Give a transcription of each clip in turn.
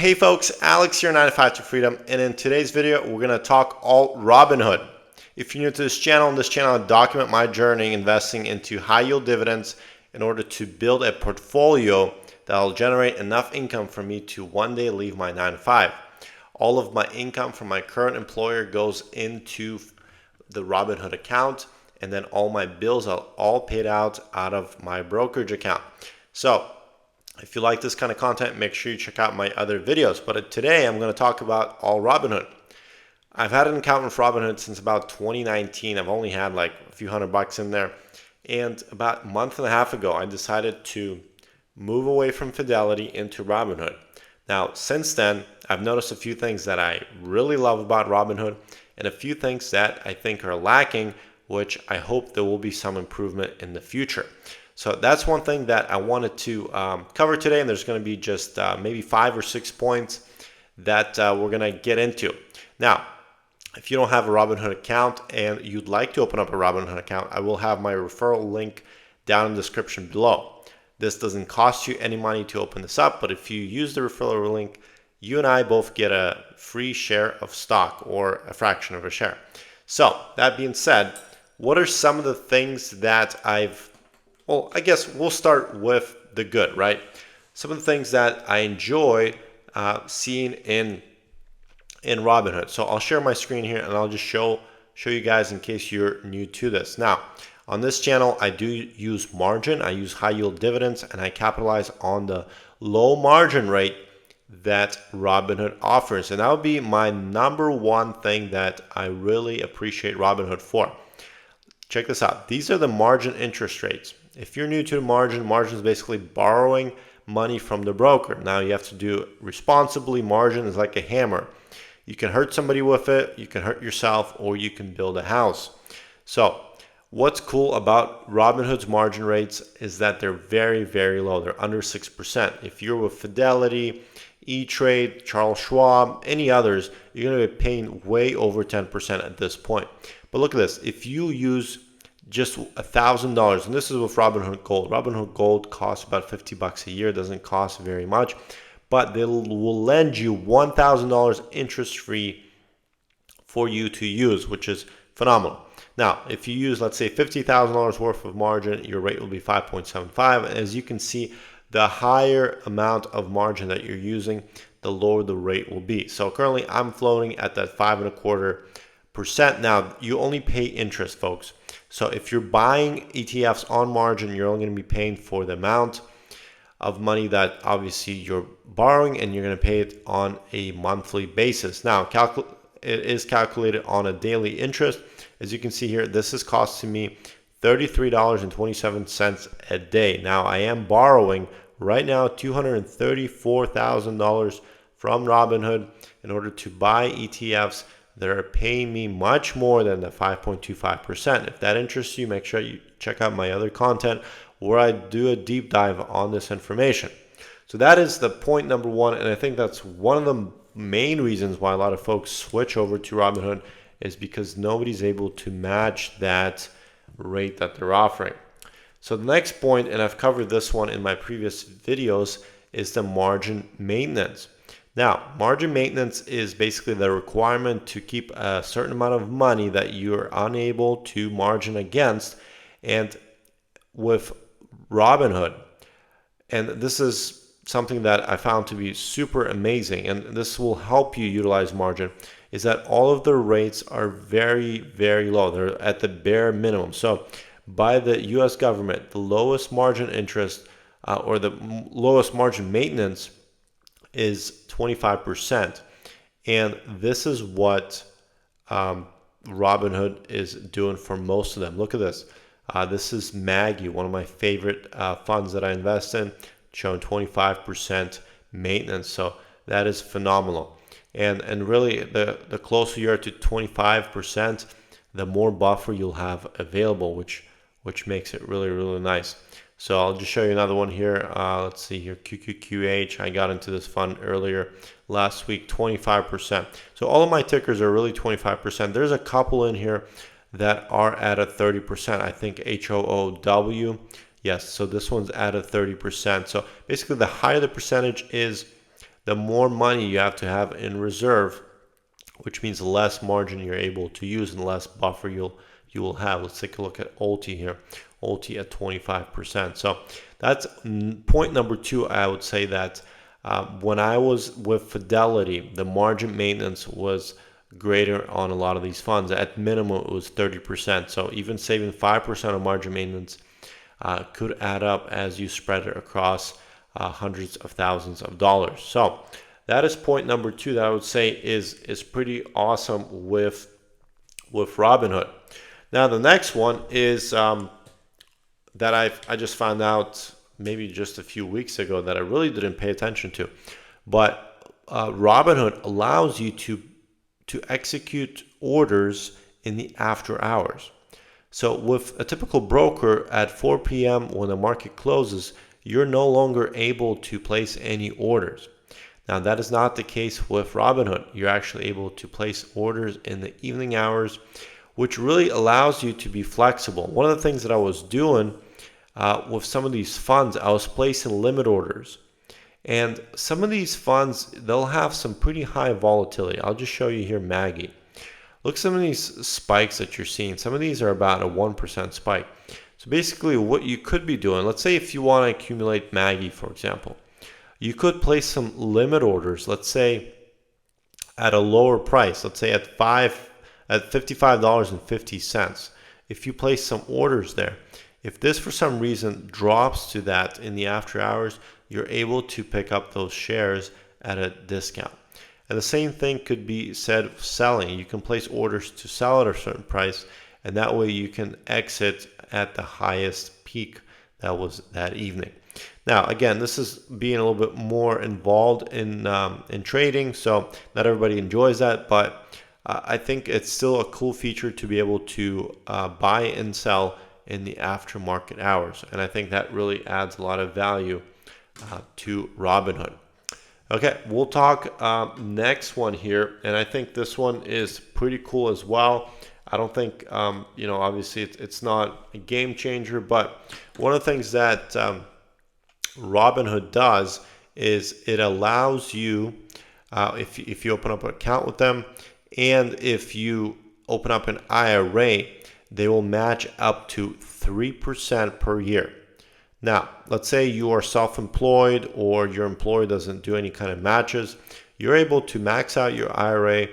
Hey folks, Alex here, 9 to 5 to Freedom, and in today's video we're going to talk all Robinhood. If you're new to this channel, I document my journey investing into high yield dividends in order to build a portfolio that will generate enough income for me to one day leave my 9 to 5. All of my income from my current employer goes into the Robinhood account, and then all my bills are all paid out of my brokerage account. So if you like this kind of content, make sure you check out my other videos. But today I'm going to talk about all Robinhood. I've had an account with Robinhood since about 2019. I've only had like a few $100 in there. And about a month and a half ago, I decided to move away from Fidelity into Robinhood. Now, since then, I've noticed a few things that I really love about Robinhood and a few things that I think are lacking, which I hope there will be some improvement in the future. So that's one thing that I wanted to cover today, and there's going to be just maybe 5 or 6 points that we're going to get into. Now, if you don't have a Robinhood account and you'd like to open up a Robinhood account, I will have my referral link down in the description below. This doesn't cost you any money to open this up, but if you use the referral link, you and I both get a free share of stock or a fraction of a share. So that being said, what are some of the things that well, I guess we'll start with the good, right? Some of the things that I enjoy seeing in Robinhood. So I'll share my screen here and I'll just show you guys in case you're new to this. Now, on this channel, I do use margin. I use high yield dividends, and I capitalize on the low margin rate that Robinhood offers. And that would be my number one thing that I really appreciate Robinhood for. Check this out. These are the margin interest rates. If you're new to the margin is basically borrowing money from the broker. Now you have to do it responsibly. Margin is like a hammer. You can hurt somebody with it, you can hurt yourself, or you can build a house. So what's cool about Robinhood's margin rates is that they're very, very low. They're under 6%. If you're with Fidelity, E-Trade, Charles Schwab, any others, you're going to be paying way over 10% at this point. But look at this. If you use just $1,000, and this is with Robinhood Gold. Robinhood Gold costs about $50 a year. Doesn't cost very much, but they will lend you $1,000 interest-free for you to use, which is phenomenal. Now, if you use, let's say, $50,000 worth of margin, your rate will be 5.75. And as you can see, the higher amount of margin that you're using, the lower the rate will be. So currently, I'm floating at that 5.25%. Now, you only pay interest, folks. So if you're buying ETFs on margin, you're only going to be paying for the amount of money that obviously you're borrowing, and you're going to pay it on a monthly basis. Now, it is calculated on a daily interest. As you can see here, this is costing me $33.27 a day. Now, I am borrowing right now $234,000 from Robinhood in order to buy ETFs that are paying me much more than the 5.25%. If that interests you, make sure you check out my other content where I do a deep dive on this information. So that is the point number one, and I think that's one of the main reasons why a lot of folks switch over to Robinhood is because nobody's able to match that rate that they're offering. So the next point, and I've covered this one in my previous videos, is the margin maintenance. Now, margin maintenance is basically the requirement to keep a certain amount of money that you're unable to margin against. And with Robinhood, and this is something that I found to be super amazing, and this will help you utilize margin, is that all of the rates are very, very low. They're at the bare minimum. So by the US government, the lowest margin interest or the lowest margin maintenance is 25%. And this is what Robinhood is doing for most of them. Look at this. This is Maggie, one of my favorite funds that I invest in, showing 25% maintenance. So that is phenomenal. And really, the closer you are to 25%, the more buffer you'll have available, which makes it really, really nice. So I'll just show you another one here. Let's see here, QQQH. I got into this fund earlier last week, 25%. So all of my tickers are really 25%. There's a couple in here that are at a 30%. I think HOOW. Yes, so this one's at a 30%. So basically, the higher the percentage is, the more money you have to have in reserve, which means the less margin you're able to use and less buffer you will have. Let's take a look at OT here. OT at 25%. So that's point number 2. I would say that when I was with Fidelity, the margin maintenance was greater on a lot of these funds. At minimum, it was 30%. So even saving 5% of margin maintenance could add up as you spread it across hundreds of thousands of dollars. So that is point number 2 that I would say is pretty awesome with Robinhood. Now the next one is that I just found out maybe just a few weeks ago that I really didn't pay attention to, but Robinhood allows you to execute orders in the after hours. So with a typical broker at 4 p.m. when the market closes, you're no longer able to place any orders. Now that is not the case with Robinhood. You're actually able to place orders in the evening hours, which really allows you to be flexible. One of the things that I was doing with some of these funds, I was placing limit orders. And some of these funds, they'll have some pretty high volatility. I'll just show you here Maggie. Look at some of these spikes that you're seeing. Some of these are about a 1% spike. So basically what you could be doing, let's say if you want to accumulate Maggie, for example, you could place some limit orders, let's say at a lower price, let's say at $55.50. If you place some orders there, if this for some reason drops to that in the after hours, you're able to pick up those shares at a discount. And the same thing could be said of selling. You can place orders to sell at a certain price, and that way you can exit at the highest peak that was that evening. Now, again, this is being a little bit more involved in trading, so not everybody enjoys that, but I think it's still a cool feature to be able to buy and sell in the aftermarket hours, and I think that really adds a lot of value to Robinhood. Okay, we'll talk next one here, and I think this one is pretty cool as well. I don't think, obviously it's not a game changer, but one of the things that Robinhood does is it allows you, if you open up an account with them, and if you open up an IRA, they will match up to 3% per year. Now, let's say you are self-employed or your employer doesn't do any kind of matches. You're able to max out your IRA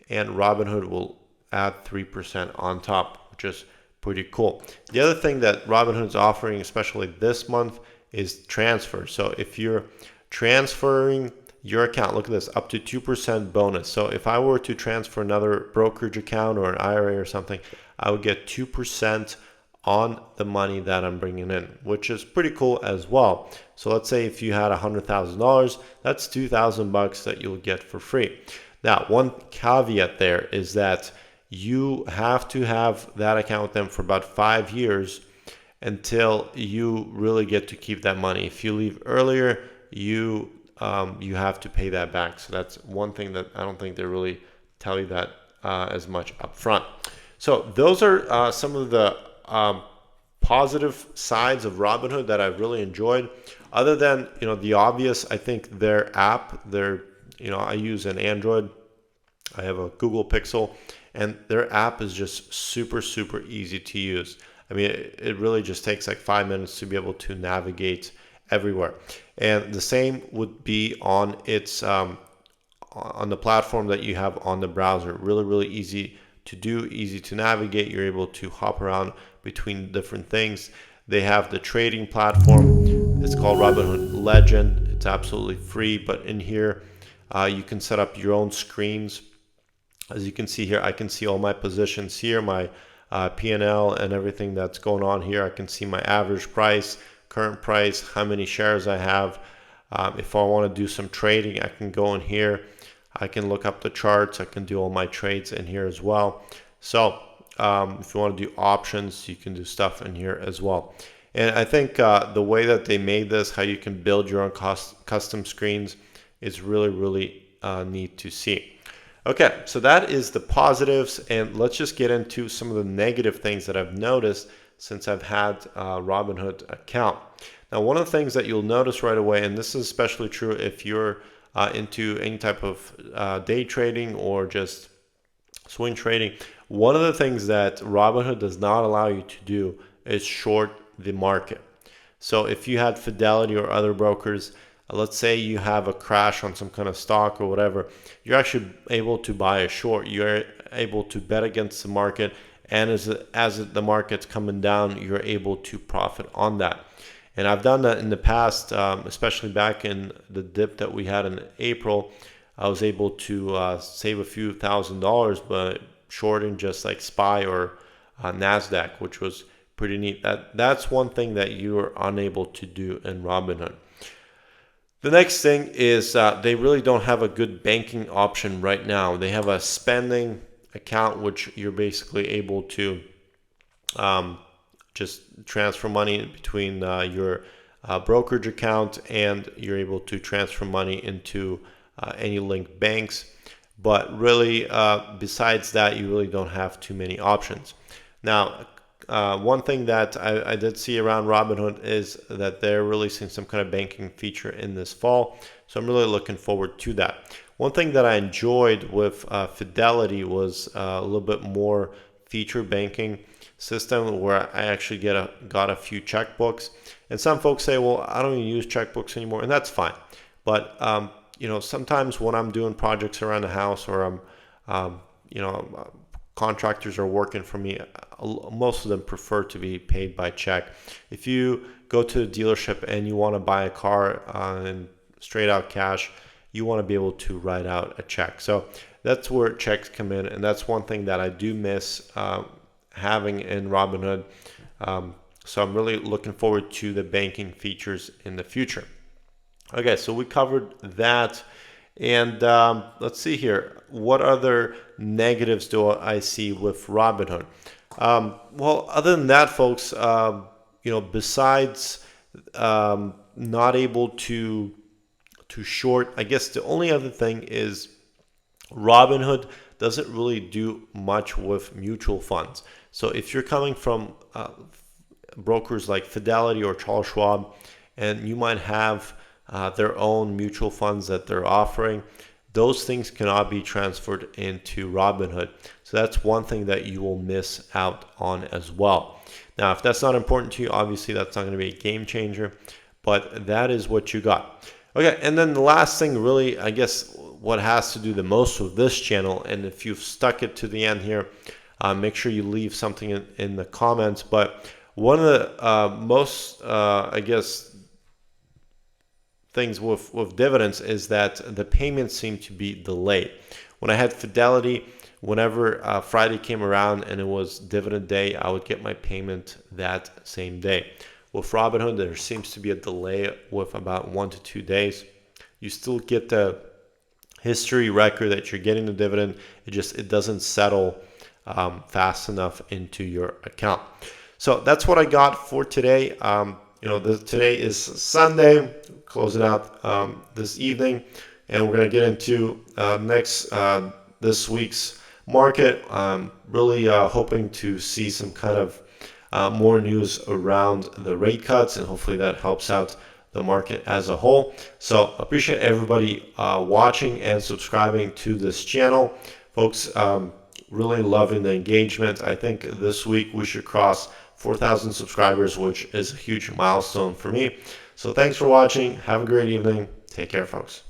and Robinhood will add 3% on top, which is pretty cool. The other thing that Robinhood is offering, especially this month, is transfer. So if you're transferring your account, look at this, up to 2% bonus. So if I were to transfer another brokerage account or an IRA or something, I would get 2% on the money that I'm bringing in, which is pretty cool as well. So let's say if you had $100,000, that's $2,000 that you'll get for free. Now, one caveat there is that you have to have that account with them for about 5 years until you really get to keep that money. If you leave earlier, you have to pay that back. So that's one thing that I don't think they really tell you that as much up front. So those are some of the positive sides of Robinhood that I've really enjoyed. Other than the obvious, I think their app, I use an Android, I have a Google Pixel, and their app is just super easy to use. I mean, it really just takes like 5 minutes to be able to navigate everywhere. And the same would be on its on the platform that you have on the browser. Really easy to do, easy to navigate. You're able to hop around between different things. They have the trading platform. It's called Robinhood Legend. It's absolutely free, but in here you can set up your own screens. As you can see here, I can see all my positions here, my P&L and everything that's going on here. I can see my average price, current price, how many shares I have. If I want to do some trading, I can go in here. I can look up the charts. I can do all my trades in here as well. So if you want to do options, you can do stuff in here as well. And I think the way that they made this, how you can build your own custom screens, is really neat to see. Okay, so that is the positives, and let's just get into some of the negative things that I've noticed since I've had a Robinhood account. Now, one of the things that you'll notice right away, and this is especially true if you're into any type of day trading or just swing trading, one of the things that Robinhood does not allow you to do is short the market. So if you had Fidelity or other brokers, let's say you have a crash on some kind of stock or whatever, you're actually able to buy a short. You're able to bet against the market, and as the market's coming down, you're able to profit on that. And I've done that in the past, especially back in the dip that we had in April. I was able to save a few $1,000s, but shorting just like SPY or NASDAQ, which was pretty neat. That's one thing that you are unable to do in Robinhood. The next thing is they really don't have a good banking option right now. They have a spending account, which you're basically able to just transfer money between your brokerage account, and you're able to transfer money into any linked banks. But really, besides that, you really don't have too many options. Now, one thing that I did see around Robinhood is that they're releasing some kind of banking feature in this fall. So I'm really looking forward to that. One thing that I enjoyed with Fidelity was a little bit more feature banking system, where I actually got a few checkbooks. And some folks say, well, I don't even use checkbooks anymore, and that's fine. But sometimes when I'm doing projects around the house, or I'm contractors are working for me, most of them prefer to be paid by check. If you go to a dealership and you want to buy a car in straight out cash, you want to be able to write out a check. So that's where checks come in, and that's one thing that I do miss having in Robinhood. So I'm really looking forward to the banking features in the future. Okay, so we covered that. And let's see here. What other negatives do I see with Robinhood? Well, other than that, folks, besides not able to short, I guess the only other thing is Robinhood doesn't really do much with mutual funds. So if you're coming from brokers like Fidelity or Charles Schwab, and you might have their own mutual funds that they're offering, those things cannot be transferred into Robinhood. So that's one thing that you will miss out on as well. Now, if that's not important to you, obviously that's not going to be a game changer, but that is what you got. Okay, and then the last thing, really, I guess what has to do the most with this channel, and if you've stuck it to the end here, make sure you leave something in the comments. But one of the most, I guess, things with dividends is that the payments seem to be delayed. When I had Fidelity, whenever Friday came around and it was dividend day, I would get my payment that same day. With Robinhood, there seems to be a delay with about 1 to 2 days. You still get the history record that you're getting the dividend. It doesn't settle fast enough into your account. So that's what I got for today. Today is Sunday, closing out this evening, and we're going to get into this week's market. Really hoping to see some kind of more news around the rate cuts, and hopefully that helps out the market as a whole. So appreciate everybody watching and subscribing to this channel, folks. Really loving the engagement. I think this week we should cross 4,000 subscribers, which is a huge milestone for me. So thanks for watching. Have a great evening. Take care, folks.